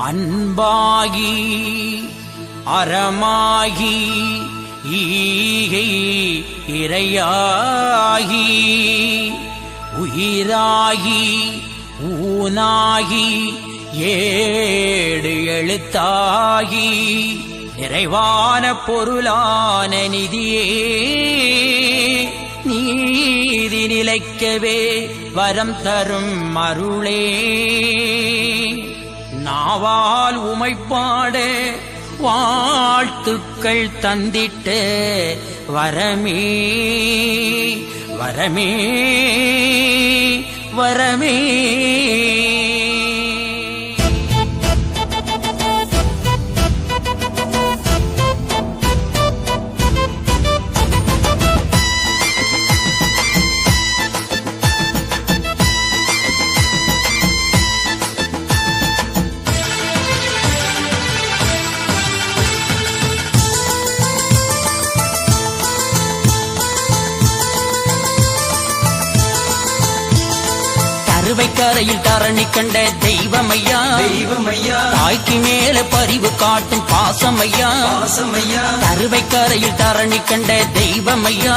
அன்பாகி அறமாகி ஈகை இறையாகி உயிராகி ஊனாகி ஏடு எழுத்தாகி நிறைவான பொருளான நிதியே நீதி நிலைக்கவே வரம் தரும் அருளே நாவால் உமைப்பாட வாழ்த்துக்கள் தந்திட்ட வரமே வரமே வரமே. கரையில் தரணி கண்ட தெய்வமையா தெய்வமையா தாய்க்கு மேல பரிவு காட்டும் பாசமையா பாசமையா கருவைக்கரையில் தரணி கண்ட தெய்வமையா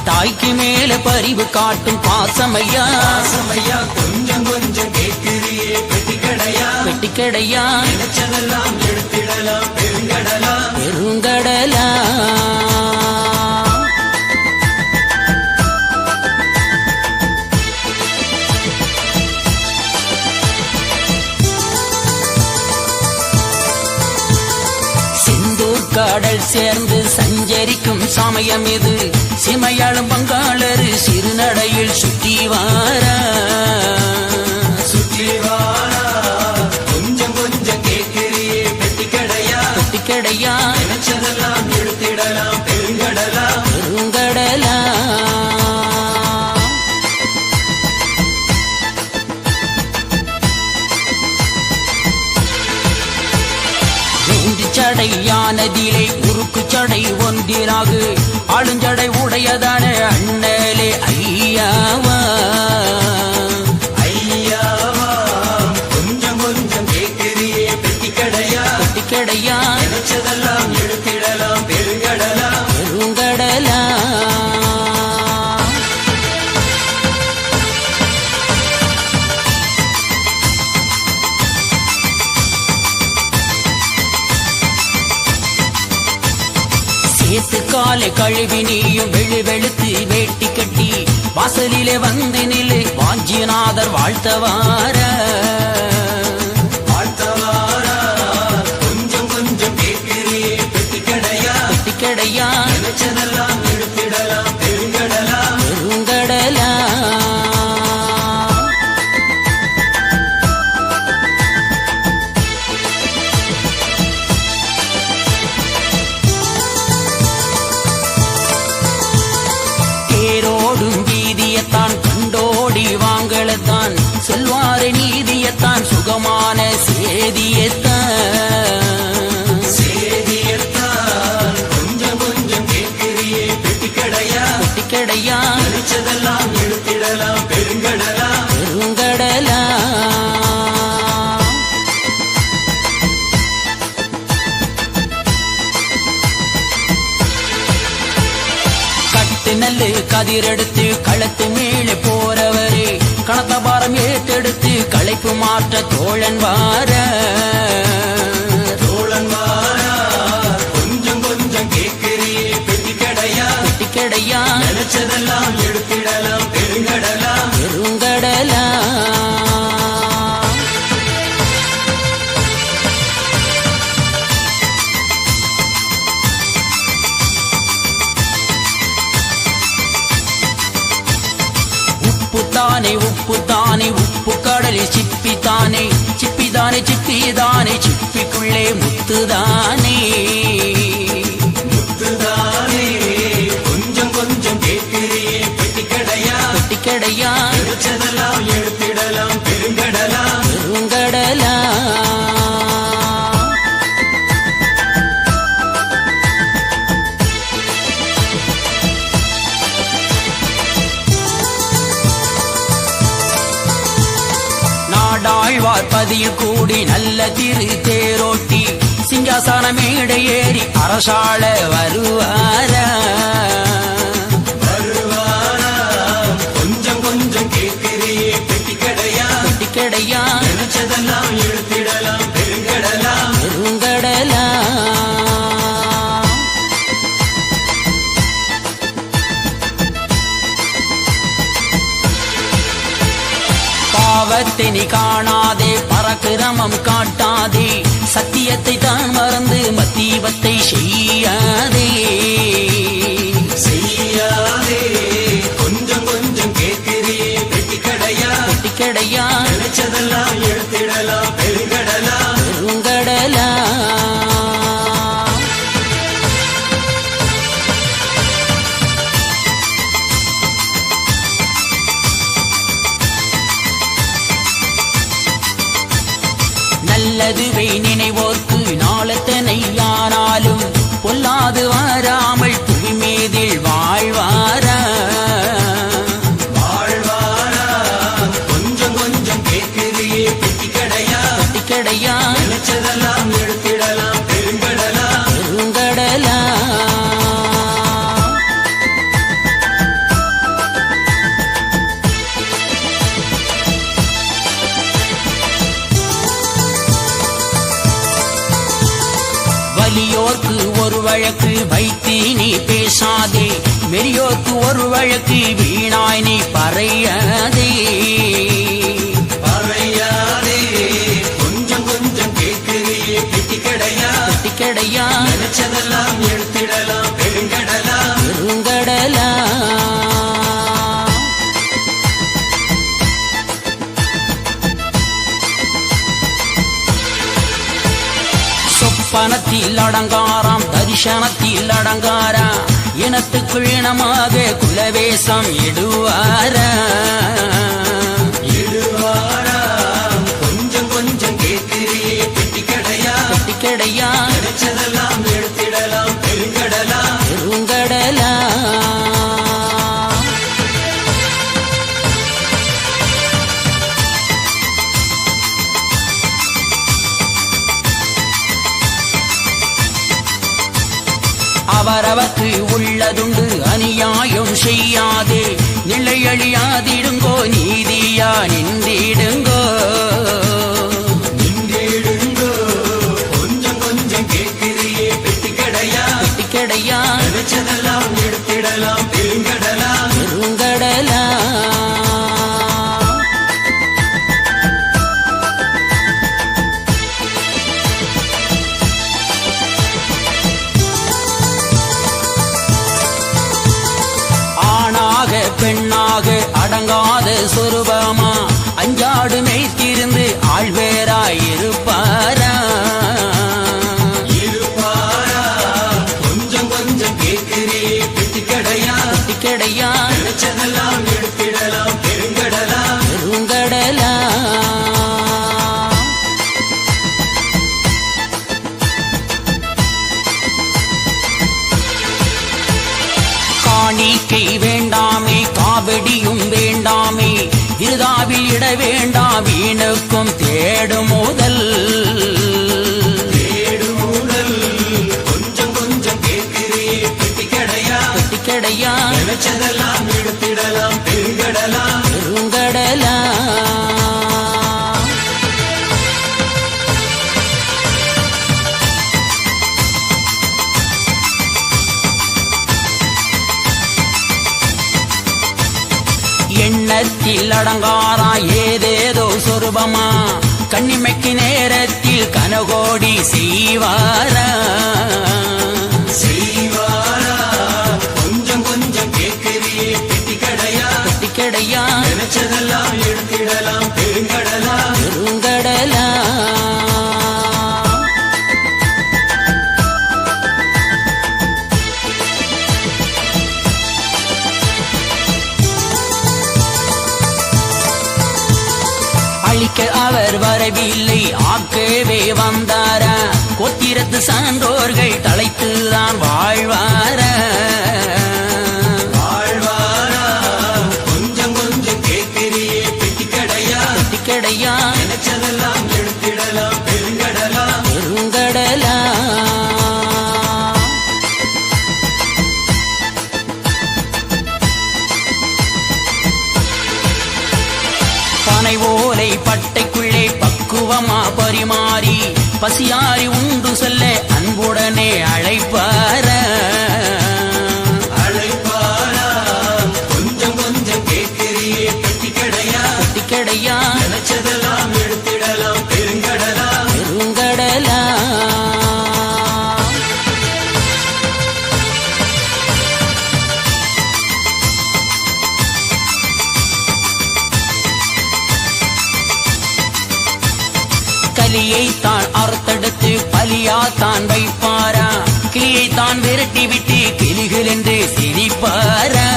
தாய்க்கு மேல பரிவு காட்டும் பாசமையா பாசமையா கொஞ்சம் கொஞ்சம் கேட்கிறியே பெட்டிக்கடையா பெட்டிக்கடையா நினைச்சதெல்லாம் எடுத்திடலாம் பெருங்கடலா பெருங்கடலா. கடல் சேர்ந்து சஞ்சரிக்கும் சமயம் இது சிமையாளும் பங்காளரு சிறுநடையில் சுற்றி வாரா சுற்றி வாரா கொஞ்சம் கொஞ்சம் கேட்கிறியே பெட்டிக்கடையா பெட்டிக்கடையா நினைச்சதெல்லாம் எடுத்திடலாம் பெருங்கடலா பெருங்கடலா. சடையானதிலே உருக்கு சடை ஒன்றினாக ஆளுஞ்சடை உடையதான அண்ணலே ஐயாவா ஐயாவா கொஞ்சம் கொஞ்சம் கேட்கிறியே பெட்டிக்கடையா பெட்டிக்கடையா நினைச்சதெல்லாம் எடுத்திடலாம் பெருங்கடலா பெருங்கடலா. காலை கழுவி நீயும் வெளு வெளுத்து வேட்டி கட்டி வாசலிலே வந்து நிலை வாஞ்சிநாதர் வாழ்த்தவார வாழ்த்தவாரா கொஞ்சம் கொஞ்சம் கேட்கிறியே பெட்டிக்கடையா பெட்டிக்கடையா நினைச்சதெல்லாம் எடுத்திடலாம் பெருங்கடலா பெருங்கடலா. வீதியத்தான் கண்டோடி வாங்கலத்தான் செல்வார நீதியத்தான் சுகமான சேதியத்தான் கொஞ்சம் கொஞ்சம் கேட்கிறியே பெட்டிக்கடையா பெட்டிக்கடையா நினைச்சதெல்லாம் எடுத்திடலாம் பெருங்கடலா பெருங்கடலா. நல்லு கதிரெடுத்து களத்து மேலே போறவரே கணத்த பாரம் ஏற்றெடுத்து களைப்பு மாற்ற தோழன் வார தோழன் வாரா கொஞ்சம் கொஞ்சம் கேட்கிறியே பெட்டிக்கடையா பெட்டிக்கடையா நினைச்சதெல்லாம் எடுத்திடலாம் பெருங்கடலா பெருங்கடலா. உப்புத்தானே உப்பு கடலில் சிப்பித்தானே சிப்பிதானே சிப்பிதானே சிப்பிக்குள்ளே முத்துதானே முத்துதானே கொஞ்சம் கொஞ்சம் கேட்கிறியே பெட்டிக்கடையா பெட்டிக்கடையா நினைச்சதெல்லாம் எடுத்திடலாம் பெருங்கடலா பெருங்கடலா. ஆழ்வார் பதியில் கூடி நல்ல திரு தேரோட்டி சிங்காசன மேடை ஏறி அரசாள வருவாரா கொஞ்சம் கொஞ்சம் கேட்கிறே பெட்டி கடையா பெட்டி கடையா நினைச்சதெல்லாம் எழுத்திடலாம் பெருங்கடலா பெருங்கடலா பாவத்தை நீ காணாதே பரக்கிரமம் காட்டாதே சத்தியத்தை தான் மறந்து மத்தீபத்தை செய்யாதே கொஞ்சம் கொஞ்சம் கேட்கிறே பெட்டி கடையா பெட்டி கடையா நினைச்சதெல்லாம் எழுத்திடலாம் பெருங்கடலா பெருங்கடலா நல்லதுவை நினைவோர்க்கு நாளத்தனை ஆனாலும் பொல்லாது வாராமல் புவி மீதில் வாழ்வாரா கொஞ்சம் கொஞ்சம் கேட்கிறே பெட்டி கடையா பெட்டி கடையா நினைச்சதெல்லாம் எழுத்திடலாம் பெருங்கடலா பெருங்கடலா வலியோர்க்கு ஒரு வழக்கு வைத்தி நீ பேசாதே மெரியோர்க்கு ஒரு வழக்கு வீணாய் நீ பறையாதே கொஞ்சம் கொஞ்சம் கேட்கிறே பெட்டி கடையா பெட்டி கடையா நினைச்சதெல்லாம் எழுத்திடலாம் பெருங்கடலா பெருங்கடலா சொப்பனத்தில் அடங்காராம் தரிசனத்தில் அடங்காரா இனத்துக்குள் இனமாக குலவேசம் இடுவாரா கொஞ்சம் கொஞ்சம் கேட்கிறே பெட்டி கடையா பெட்டி கடையா நினைச்சதெல்லாம் எழுத்திடலாம் பெருங்கடலா பெருங்கடலா அவரவர்க்கு உள்ளதுண்டு அநியாயம் செய்யாதே நிலையழியாதிடுங்கோ நீதியா நின்றிடுங்கோ கொஞ்சம் கொஞ்சம் கேட்கிறே பெட்டி கடையா பெட்டி கடையா நினைச்சதெல்லாம் எடுத்திடலாம் பெருங்கடலா பெருங்கடலா பெண்ணாக அடங்காத சொரூபமா அஞ்சாடு மேய்த்திருந்து ஆழ்வேராயிருப்பாரா கொஞ்சம் கொஞ்சம் கேட்கிறே பெட்டி கடையா பெட்டி கடையா நினைச்சதெல்லாம் எடுத்திடலாம் பெருங்கடலா பெருங்கடலா காணிக்கை வேண்டாமே காவடியும் வேண்டாமே விருதாவில் இட வேண்டாம் வீணுக்கும் தேடும் முதல் கொஞ்சம் கொஞ்சம் கேட்கிறே பெட்டி கடையா பெட்டி கடையா நினைச்சதெல்லாம் எடுத்திடலாம் பெருங்கடலா பெருங்கடலா எண்ணத்தில் அடங்காரா ஏதேதோ சொரூபமா கண்ணிமைக்கு நேரத்தில் கனகோடி செய்வாரா கொஞ்சம் கொஞ்சம் கேட்கிறே பெட்டி கடையா பெட்டி கடையா நினைச்சதெல்லாம் எடுத்திடலாம் பெருங்கடலா பெருங்கடலா அழிக்க அவர் வரவில்லை ஆக்கவே வந்தாரா கோத்திரத்து சான்றோர்கள் தலைத்துதான் வாழ்வாரா கொஞ்சம் கொஞ்சம் கேட்கிறே பெட்டி கடையா பெட்டி கடையா நினைச்சதெல்லாம் தட்டைக்குள்ளே பக்குவமா பரிமாறி பசியாரி உண்டு செல்ல அன்புடனே அழைப்பார கொஞ்சம் கொஞ்சம் கேட்கிறியே பெட்டி கடையா பெட்டி கடையா நினைச்சதெல்லாம் எடுத்திடலாம் பெருங்கடலா பெருங்கடலா கலியைத்தான் அறுத்தெடுத்து பலியாத்தான் வைப்பாரா கிளியைத்தான் விரட்டி விட்டு கிளிகள் என்று சிரிப்பாரா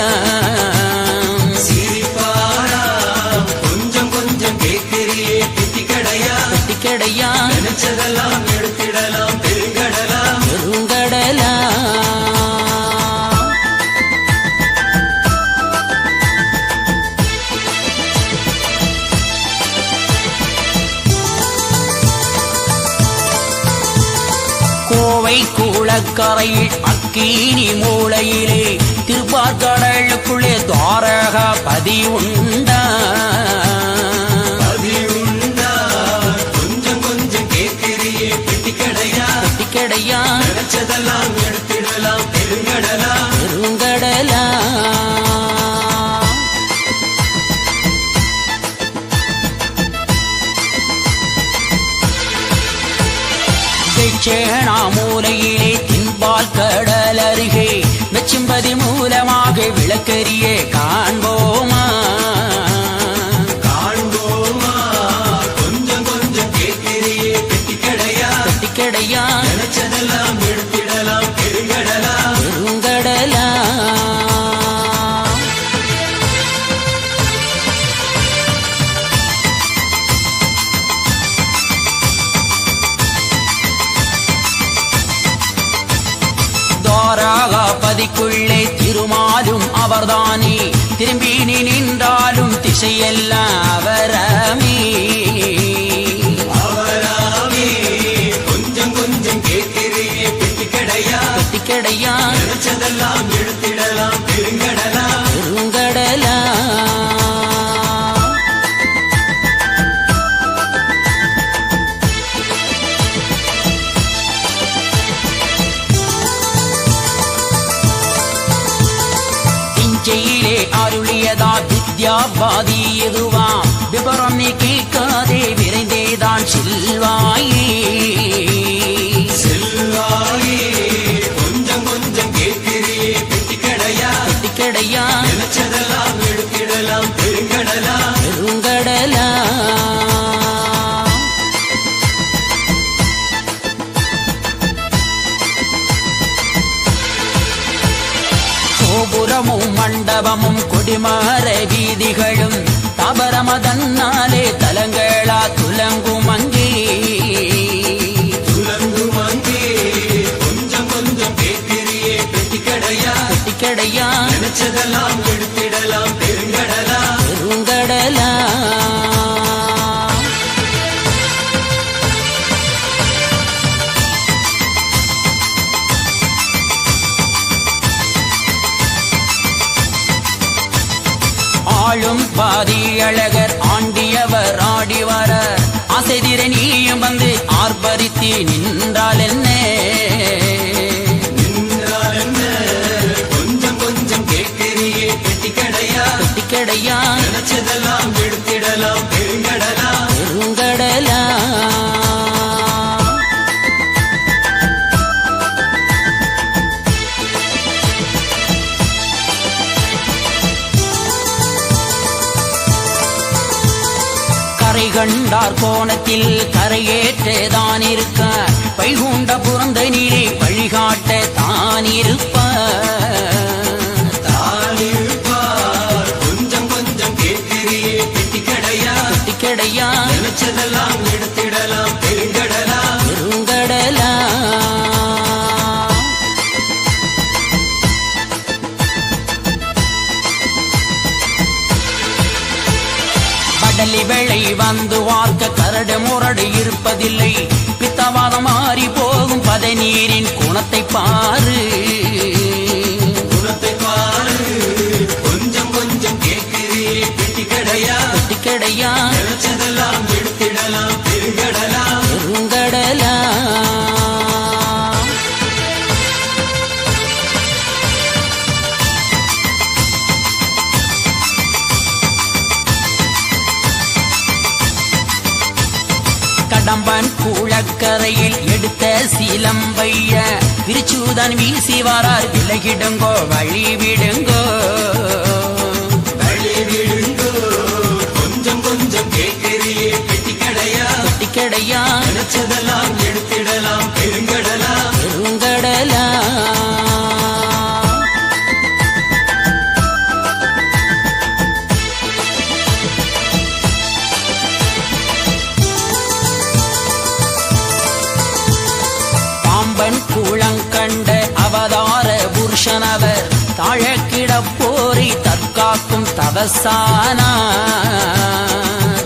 சிரிப்பாரா கொஞ்சம் கொஞ்சம் கேட்கிறியே பெட்டி கடையா பெட்டி கடையா நினைச்சதெல்லாம் எடுத்திடலாம் பெருங்கடலா பெருங்கடலா கோவை கூளக்கரையில் அக்கீனி மூளையிலே திருப்பார்கடலுக்குள்ளே துவாரக பதி உண்டா பதிவுண்டா கொஞ்சம் கொஞ்சம் கேட்கிறியே பெட்டி கடையா பெட்டி கடையா நினைச்சதெல்லாம் எடுத்திடலாம் பெருங்கடலா பெருங்கடலா சேனா மூலையிலே தின்பால் கடல் அருகே மெச்சும்பதி மூலமாக விளக்கரிய காண்போமா காண்போமா கொஞ்சம் கொஞ்சம் கேட்கிறியே பெட்டி கடையா பெட்டி கடையா நினைச்சதெல்லாம் எடுத்திடலாம் பெருங்கடலா பெருங்கடலா பதிக்குள்ளே திருமாலும் அவர்தானே திரும்பி நீ நின்றாலும் திசையெல்லாம் அவரமே அவராமே கொஞ்சம் கொஞ்சம் கேட்கிறியே பெட்டி கடையா பெட்டி கடையா நினைச்சதெல்லாம் எடுத்திடலாம் பெருங்கடலா பெருங்கடலா செய்யிலே அருளியதா வித்யாபாதி எதுவா விபரம் நீ கேட்காதே விரைந்தேதான் செல்வாயே செல்வாயே கொஞ்சம் கொஞ்சம் கேட்கிறியே பெட்டி கடையா பெட்டி கடையா நினைச்சதெல்லாம் எடுத்திடலாம் பெருங்கடலா பெருங்கடலா கோபுரமும் மண்டபமும் கொடிமர வீதிகளும் தபரமதன்னாலே தலங்களா துலங்கும் அங்கே துலங்கும் அங்கே கொஞ்சம் கொஞ்சம் கேட்கிறியே பெட்டி கடையா பெட்டி கடையா நினைச்சதெல்லாம் எடுத்திடலாம் பெருங்கடலா பெருங்கடலா ஆளும் பாதி அழகர் ஆண்டியவர் ஆடிவர ஆசைதிர நீயும் வந்து ஆர்ப்பரித்து நின்றால் என்ன நின்றால் என்ன கொஞ்சம் கொஞ்சம் கேட்கிறியே பெட்டி கடையா பெட்டி கடையா நினைச்சதெல்லாம் எடுத்திடலாம் பெருங்கடலா பெருங்கடலா கரை கண்டார் கோணத்தில் கரையேற்றதான் இருக்க வைகுண்ட புறந்த நீரை வழிகாட்ட தான் தானிருப்பார் கொஞ்சம் கொஞ்சம் கேட்கிறியே பெட்டி கடையா பெட்டி கடையா நினைச்சதெல்லாம் எடுத்திடலாம் பெருங்கடலா பெருங்கடலா கடலி வேளை வந்து வார்க்க கரடு முரடு இருப்பதில்லை பித்தவாதம் மாறி போகும் பதநீரின் குணத்தை பாரு குணத்தை பாரு கொஞ்சம் கொஞ்சம் கேட்கிறியே பெட்டி கடையா பெட்டி கடையா நினைச்சதெல்லாம் கடம்பன் குளக்கரையில் எடுத்த சிலம்பைய விரிச்சூதான் வீசி வாரார். விலகிடுங்கோ வழி விடுங்கோ வழி விடுங்கோ. கொஞ்சம் கொஞ்சம் கேட்கிறியே பெட்டிக்கடையா பெட்டிக்கடையா நினைச்சதெல்லாம் எடுத்திடலாம் பெருங்கடலா பெருங்கடலா. பாம்பன் குளங்கண்ட அவதார புருஷனவர் தாழக்கிட போரை தற்காக்கும் தவசானா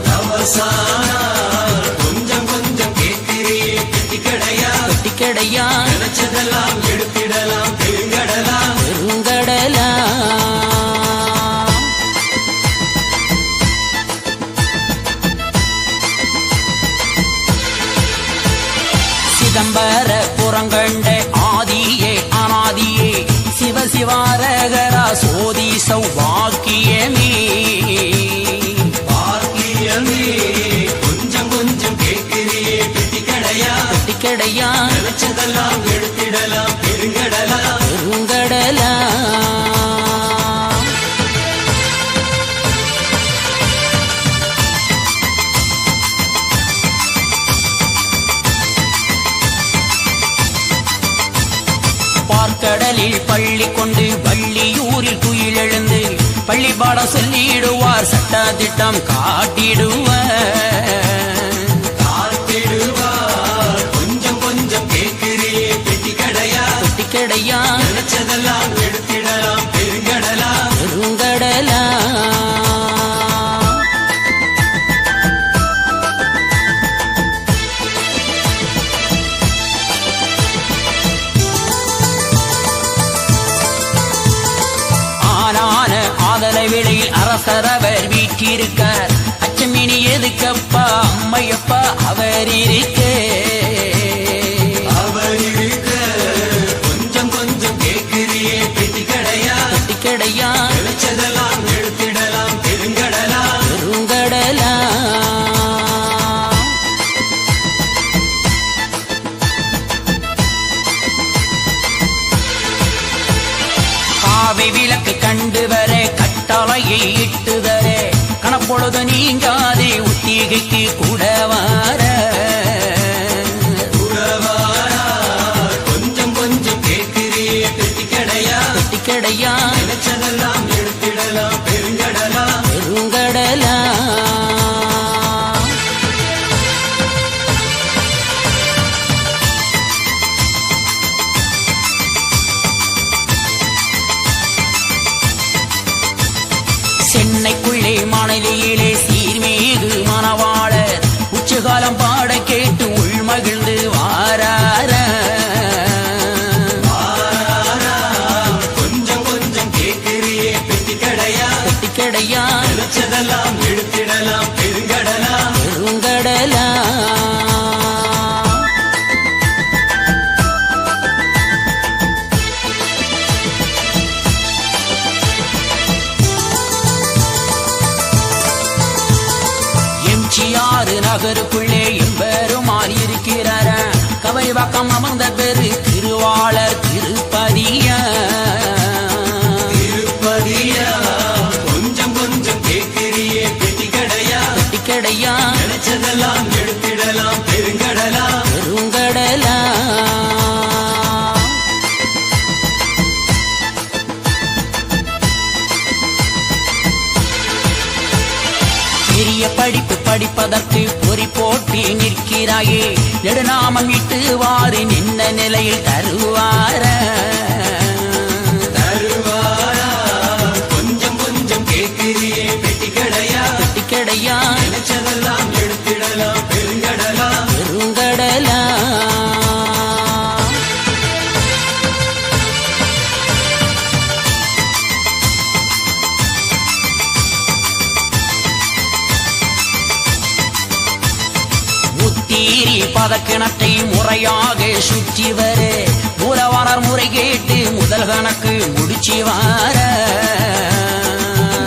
தவசானா. கொஞ்சம் கொஞ்சம் கேட்கிறியே பெட்டிக்கடையா பெட்டிக்கடையா நினைச்சதெல்லாம் எடுத்திடலாம் பெருங்கடலா பெருங்கடலா. சிதம்பர புறங்கண்ட ஆதியே அனாதியே சிவசிவாரகரா சோதி சௌபாக்கியமே பாக்கியமே. கொஞ்சம் கொஞ்சம் கேட்கிறியே பெட்டிக்கடையா பெட்டிக்கடையா நினைச்சதெல்லாம் எடுத்திடலாம் பெருங்கடலா பெருங்கடலா. பார்க்கடலில் பள்ளி கொண்டு வள்ளியூரில் குயில் எழுந்து பள்ளி பாடம் சொல்லிடுவார். சட்ட திட்டம் காட்டிடுவார். காத்திடுவார். கொஞ்சம் கொஞ்சம் கேட்கிறியே பெட்டிக்கடையா பெட்டிக்கடையா நினைச்சதெல்லாம் எடுத்திடலாம் பெருங்கடலா பெருங்கடலா. ஆனான ஆதலை விலையில் அரசரவர் வீற்றிருக்கார். அச்சமினி எதுக்கப்பா அம்மையப்பா அவர் இருக்கே அவர் இருக்க. கொஞ்சம் கொஞ்சம் கேட்கிறியே பெட்டிக்கடையா பெட்டிக்கடையா நினைச்சதெல்லாம் எடுத்திடலாம் பெருங்கடலா பெருங்கடலா. காவை விளக்கு கண்டு வர கட்டளையை இட்டுதர கணப்பொழுது நீங்காதே உத்திகைக்கு கூட வார உறவாரா. கொஞ்சம் கொஞ்சம் கேட்கிறியே பெட்டிக்கடையா பெட்டிக்கடையா நினைச்சதெல்லாம் எடுத்திடலாம் பெருங்கடலா பெருங்கடலா. சென்னைக்குள்ளே மாநிலையிலே சீர்மீகு மணவாளர் உச்சகாலம் பாட கேட்டு உள்மகிழ்ந்து வாரார. கொஞ்சம் கொஞ்சம் கேட்கிறியே பெட்டிக்கடையா பெட்டிக்கடையா நினைச்சதெல்லாம் எடுத்திடலாம் பெருங்கடலா பெருங்கடலா. எம்ஜிஆர் நகருக்குள்ளே எம்பெருமான் இருக்கிறார. கவரி பக்கம் அமர்ந்த பெரு திருவாளர் திருப்பதியா திருப்பதியா. கொஞ்சம் கொஞ்சம் கேட்கிறியே பெட்டிக்கடையா பெட்டிக்கடையா நினைச்சதெல்லாம் எடுத்திடலாம் பெருங்கடலா பெருங்கடலா. பெரிய படிப்பு படிப்பதற்கு பொறி போட்டி நிற்கிறாயே நெடுநாமம் இட்டு வாரி நின்ன நிலையில் தருவார. தருவாரா. கொஞ்சம் கொஞ்சம் கேட்கிறியே பெட்டிக்கடையா பெட்டிக்கடையா நினைச்சதெல்லாம் எடுத்திடலாம் பெருங்கடலா பெருங்கடலா. முத்தீரி பதக்கிணத்தை முறையாக சுற்றி வர மூலவானர் முறை கேட்டு முதல் கணக்கு முடிச்சு வார.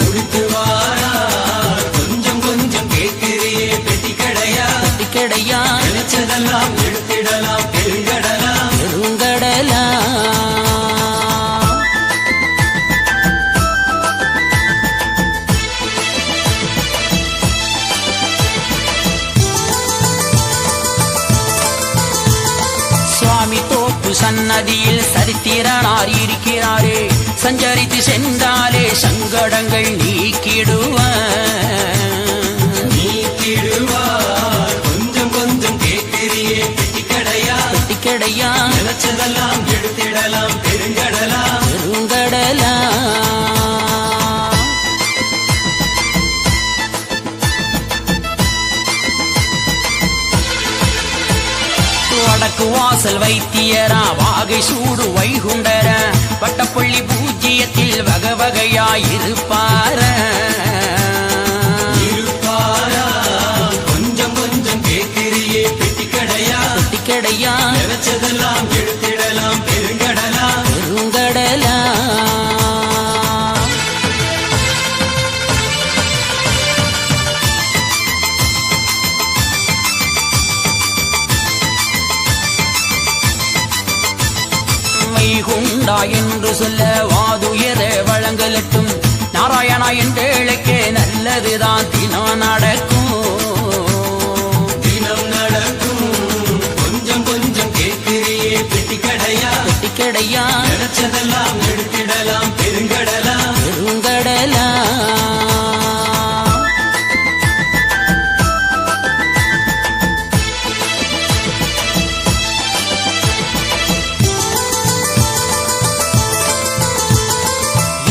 முடித்து வாரா. கொஞ்சம் கொஞ்சம் கேட்கிறியே பெட்டிக்கடையா பெட்டிக்கடையா சஞ்சரித்து சென்றாலே சங்கடங்கள் நீக்கிடுவார் கொஞ்சம் கொஞ்சம் கேட்கிறியே பெட்டிக்கடையா பெட்டிக்கடையா நினைச்சதெல்லாம் எடுத்திடலாம் பெருங்கடலா பெருங்கடலா வடக்கு வாசல் வைத்தியரா வாகை சூடு வைகுண்டர வட்டப்பள்ளி பூஜ்ஜியத்தில் வகை வகையாயிருப்பார கொஞ்சம் கொஞ்சம் கேட்கிறியே பெட்டிக்கடையா பெட்டிக்கடையா நினைச்சதெல்லாம் எடுத்திடலாம் பெருங்கடலா பெருங்கடலா வைகுண்டா என்று சொல்ல வாதுயர வழங்கலட்டும் நாராயணா என்றேழைக்கே நல்லதுதான் தினம் நடக்கும் கொஞ்சம் கொஞ்சம் கேட்கிறியே பெட்டிக்கடையா பெட்டிக்கடையா நினைச்சதெல்லாம் எடுத்திடலாம் பெருங்கடலா பெருங்கடலா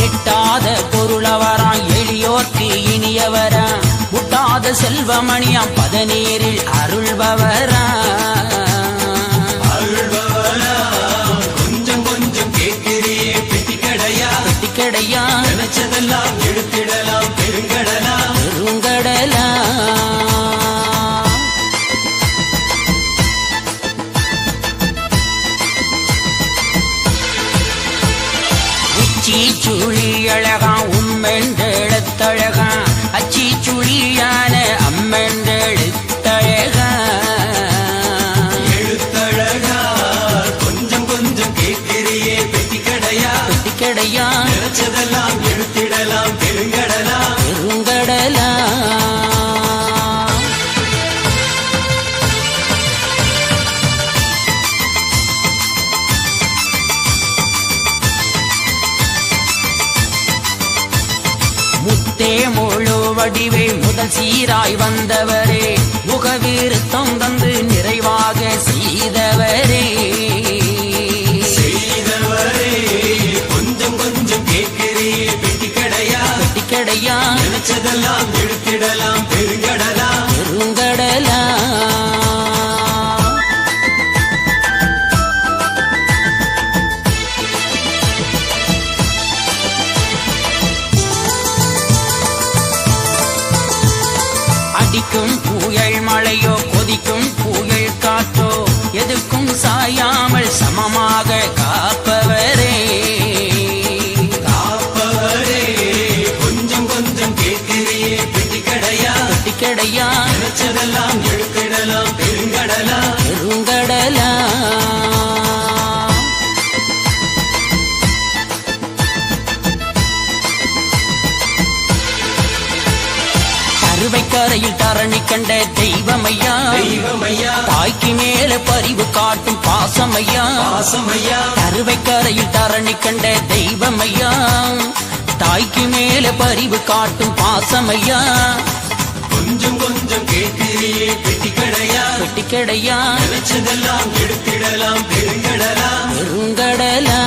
எட்டாத பொருளவராம் எளியோர்க்கு இனியவரா முட்டாத செல்வமணியாம் பதநீரில் அருள்பவரா கொஞ்சம் கொஞ்சம் கேட்கிறியே பெட்டிக்கடையா பெட்டிக்கடையா நினைச்சதெல்லாம் எடுத்திடலாம் பெருங்கடலா பெருங்கடலா உச்சிச்சுழி அழகா உம்மென்றெழுத்தழகா அச்சிச்சுழியான அம்மென்றெழுத்தழகா எழுத்தழகா கொஞ்சம் கொஞ்சம் கேட்கிறியே பெட்டிக்கடையா பெட்டிக்கடையா நினைச்சதெல்லாம் எடுத்திடலாம் பெருங்கடலா பெருங்கடலா முத்தே முழு வடிவே முதல் சீராய் வந்தவரே முகவிருத்தம் தந்து நிறைவாக செய்தவரே கொஞ்சம் கொஞ்சம் கேட்கிறியே பெட்டிக்கடையா பெட்டிக்கடையா நினைச்சதெல்லாம் எடுத்திடலாம் பெருங்கடலா பெருங்கடலா அடிக்கும் புயல் மழையோ கொதிக்கும் புயல் காற்றோ எதுக்கும் சாயாமல் சமமாக காப்பவரே கொஞ்சம் கொஞ்சம் கேட்கிறியே பெட்டிக்கடையா பெட்டிக்கடையா நினைச்சதெல்லாம் எடுத்திடலாம் பெருங்கடலா பெருங்கடலா கருவைக்கரையில் தரணி கண்ட தெய்வமையா தெய்வமையா தாய்க்கு மேல பரிவு காட்டும் பாசமையா பாசமையா கருவைக்கரையில் தரணி கண்ட தெய்வமையா தாய்க்கு மேல பரிவு காட்டும் பாசமையா கொஞ்சம் கொஞ்சம் கேட்கிறியே பெட்டிக்கடையா பெட்டிக்கடையா நினைச்சதெல்லாம் எடுத்திடலாம் பெருங்கடலா பெருங்கடலா